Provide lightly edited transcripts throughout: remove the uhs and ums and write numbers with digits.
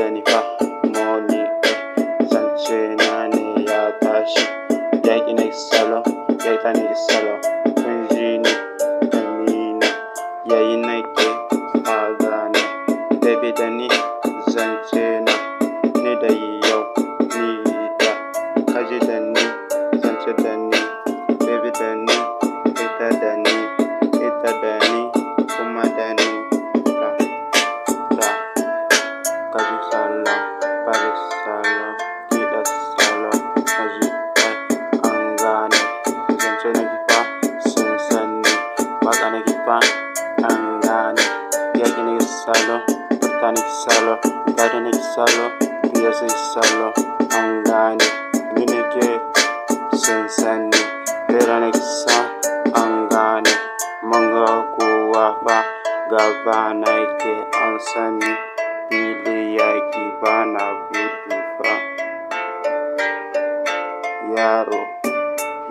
da ni fa money zance na ne ya tashi yaƙi na salo yaƙi ta ne salo kun ji ni amina yayi nake magana baby da ni zance na ni da yau ni da kaji da ni zance da ni baby da ni ita da ni kuma da ni da kaji salo bari salo kiɗa salo kaji an gane zance na kifa sun sani waka na kifa an gane yaƙi na salo fita na salo gado na salo biya sun salo an gane ni nake sun sani bera na kisa an gane manga kowa fa gaba na ke an sani fili yaƙi ba na gudu fa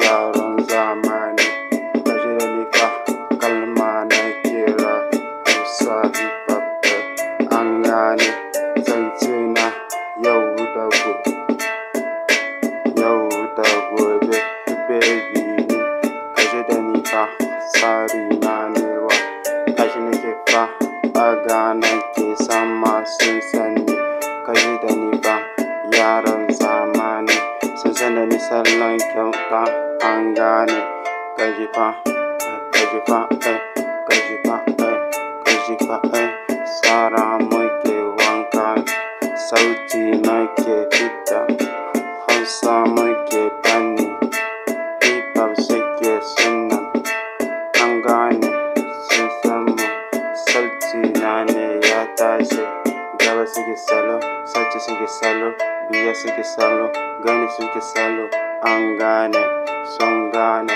yaron zamani kaji da ni fa kalma na kira hausa hip hop an gane zance na yau da gobe baby ni kaji da ni fa tsari na newa kaji nake fa aga nake sama sun sani kaji da ni fa yaron zamani sun sani ni salon kyauta an gane kaji fa tsara muke wanka sauti nake fita hausa muke bani hip hop suke suna an gane sun samu sauti na ne ya tashi gaba suke salo sauti suke salo biya suke salo gani suke salo an gane sun gane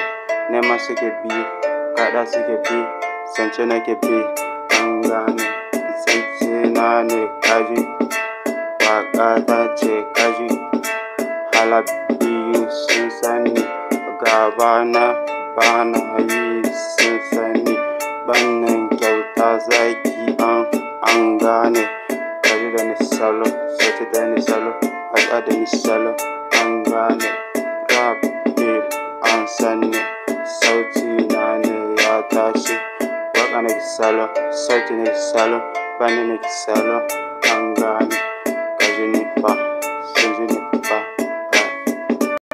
nema suke bi kada suke bi zance nake bi an gane zance na ne kaji waka ta ce kaji hala biyu sun sani gaba na bana yi sun sani bannan kyauta zaki an gane kaji da ni salo sauti da ni salo haɗa da ni salo an gane rap hip an sani sauti na ne ya tashi waka na salo sauti na salo bani na salo